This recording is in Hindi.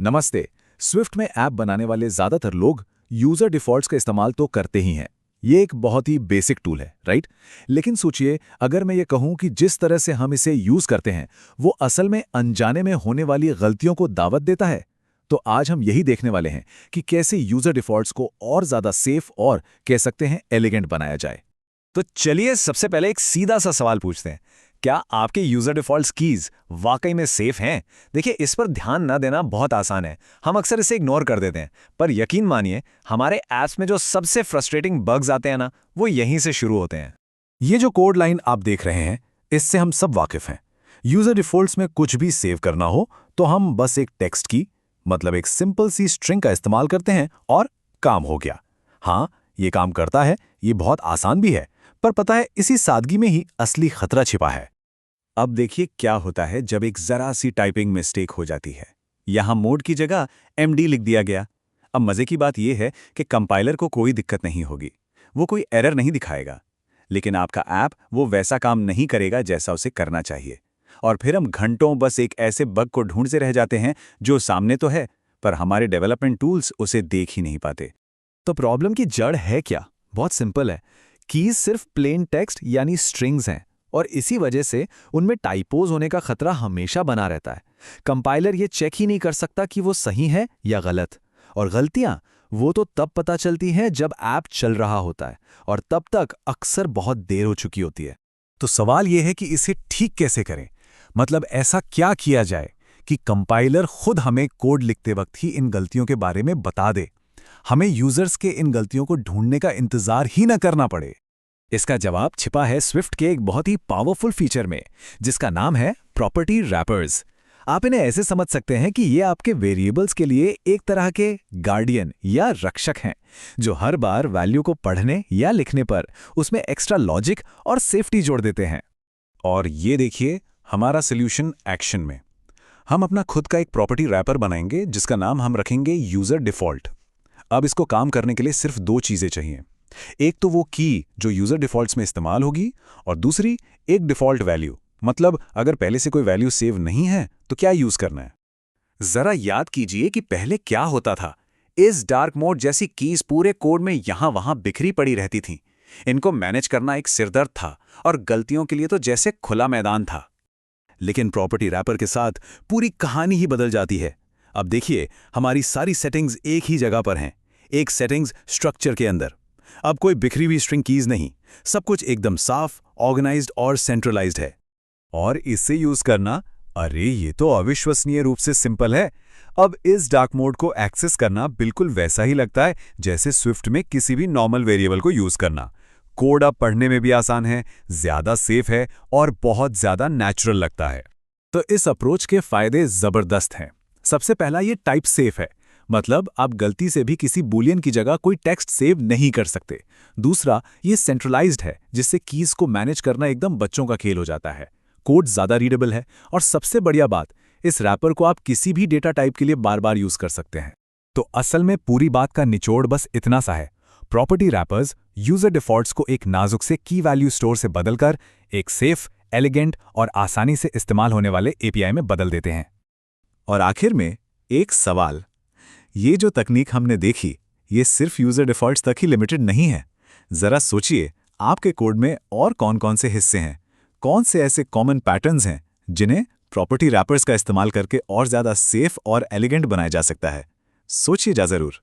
नमस्ते। स्विफ्ट में ऐप बनाने वाले ज़्यादातर लोग यूज़र डिफ़ॉल्ट्स का इस्तेमाल तो करते ही हैं। ये एक बहुत ही बेसिक टूल है, राइट? लेकिन सोचिए, अगर मैं ये कहूँ कि जिस तरह से हम इसे यूज़ करते हैं, वो असल में अनजाने में होने वाली गलतियों को दावत देता है। तो आज हम यही देखने वाले हैं कि कैसे यूज़र डिफ़ॉल्ट्स को और ज़्यादा सेफ और कह सकते हैं एलिगेंट बनाया जाए। तो चलिए सबसे पहले एक सीधा सा सवाल पूछते हैं। क्या आपके यूजर डिफॉल्ट कीज वाकई में सेफ हैं? देखिए, इस पर ध्यान न देना बहुत आसान है। हम अक्सर इसे इग्नोर कर देते हैं, पर यकीन मानिए, हमारे ऐप्स में जो सबसे फ्रस्ट्रेटिंग बग्स आते हैं ना, वो यहीं से शुरू होते हैं। ये जो कोड लाइन आप देख रहे हैं, इससे हम सब वाकिफ हैं। यूजर डिफॉल्ट्स में कुछ भी सेव करना हो तो हम बस एक टेक्स्ट की, मतलब एक सिंपल सी स्ट्रिंग का इस्तेमाल करते हैं और काम हो गया। हाँ, ये काम करता है, ये बहुत आसान भी है, पर पता है, इसी सादगी में ही असली खतरा छिपा है। अब देखिए क्या होता है जब एक जरा सी टाइपिंग मिस्टेक हो जाती है। यहाँ मोड की जगह MD लिख दिया गया। अब मजे की बात यह है कि कंपाइलर को कोई दिक्कत नहीं होगी, वो कोई एरर नहीं दिखाएगा, लेकिन आपका ऐप वो वैसा काम नहीं करेगा जैसा उसे करना चाहिए। और फिर हम घंटों बस एक ऐसे बग को ढूंढते रह जाते हैं जो सामने तो है, पर हमारे डेवलपमेंट टूल्स उसे देख ही नहीं पाते। तो प्रॉब्लम की जड़ है क्या? बहुत सिंपल है। कीज सिर्फ प्लेन टेक्स्ट यानी स्ट्रिंग्स हैं, और इसी वजह से उनमें टाइपोज होने का खतरा हमेशा बना रहता है। कंपाइलर ये चेक ही नहीं कर सकता कि वो सही है या गलत। और गलतियां वो तो तब पता चलती हैं जब ऐप चल रहा होता है, और तब तक अक्सर बहुत देर हो चुकी होती है। तो सवाल ये है कि इसे ठीक कैसे करें? मतलब ऐसा क्या किया जाए कि कंपाइलर खुद हमें कोड लिखते वक्त ही इन गलतियों के बारे में बता दे, हमें यूजर्स के इन गलतियों को ढूंढने का इंतजार ही न करना पड़े। इसका जवाब छिपा है स्विफ्ट के एक बहुत ही पावरफुल फीचर में, जिसका नाम है प्रॉपर्टी रैपर्स। आप इन्हें ऐसे समझ सकते हैं कि ये आपके वेरिएबल्स के लिए एक तरह के गार्डियन या रक्षक हैं, जो हर बार वैल्यू को पढ़ने या लिखने पर उसमें एक्स्ट्रा लॉजिक और सेफ्टी जोड़ देते हैं। और ये देखिए हमारा सोल्यूशन एक्शन में। हम अपना खुद का एक प्रॉपर्टी रैपर बनाएंगे जिसका नाम हम रखेंगे यूजर डिफॉल्ट। अब इसको काम करने के लिए सिर्फ दो चीजें चाहिए। एक तो वो की जो यूजर डिफॉल्ट्स में इस्तेमाल होगी, और दूसरी एक डिफॉल्ट वैल्यू, मतलब अगर पहले से कोई वैल्यू सेव नहीं है तो क्या यूज करना है। जरा याद कीजिए कि पहले क्या होता था। इस डार्क मोड जैसी कीज पूरे कोड में यहां वहां बिखरी पड़ी रहती थीं। इनको मैनेज करना एक सिरदर्द था, और गलतियों के लिए तो जैसे खुला मैदान था। लेकिन प्रॉपर्टी रैपर के साथ पूरी कहानी ही बदल जाती है। अब देखिए, हमारी सारी सेटिंग्स एक ही जगह पर हैं, एक सेटिंग्स स्ट्रक्चर के अंदर। अब कोई बिखरी हुई स्ट्रिंग कीज नहीं, सब कुछ एकदम साफ, ऑर्गेनाइज्ड और सेंट्रलाइज्ड है। और इसे यूज करना, अरे ये तो अविश्वसनीय रूप से सिंपल है। अब इस डार्क मोड को एक्सेस करना बिल्कुल वैसा ही लगता है जैसे स्विफ्ट में किसी भी नॉर्मल वेरिएबल को यूज करना। कोड अब पढ़ने में भी आसान है, ज्यादा सेफ है और बहुत ज्यादा नेचुरल लगता है। तो इस अप्रोच के फायदे जबरदस्त हैं। सबसे पहला, ये टाइप सेफ है, मतलब आप गलती से भी किसी बूलियन की जगह कोई टेक्स्ट सेव नहीं कर सकते। दूसरा, ये सेंट्रलाइज्ड है, जिससे कीज को मैनेज करना एकदम बच्चों का खेल हो जाता है। कोड ज्यादा रीडेबल है, और सबसे बढ़िया बात, इस रैपर को आप किसी भी डेटा टाइप के लिए बार बार यूज कर सकते हैं। तो असल में पूरी बात का निचोड़ बस इतना सा है। प्रॉपर्टी रैपर्स यूजर डिफॉल्ट्स को एक नाजुक से की वैल्यू स्टोर से बदलकर एक सेफ, एलिगेंट और आसानी से इस्तेमाल होने वाले API में बदल देते हैं। और आखिर में एक सवाल, ये जो तकनीक हमने देखी, ये सिर्फ यूजर डिफॉल्ट्स तक ही लिमिटेड नहीं है। जरा सोचिए, आपके कोड में और कौन कौन से हिस्से हैं, कौन से ऐसे कॉमन पैटर्न्स हैं जिन्हें प्रॉपर्टी रैपर्स का इस्तेमाल करके और ज्यादा सेफ और एलिगेंट बनाया जा सकता है। सोचिए जा जरूर।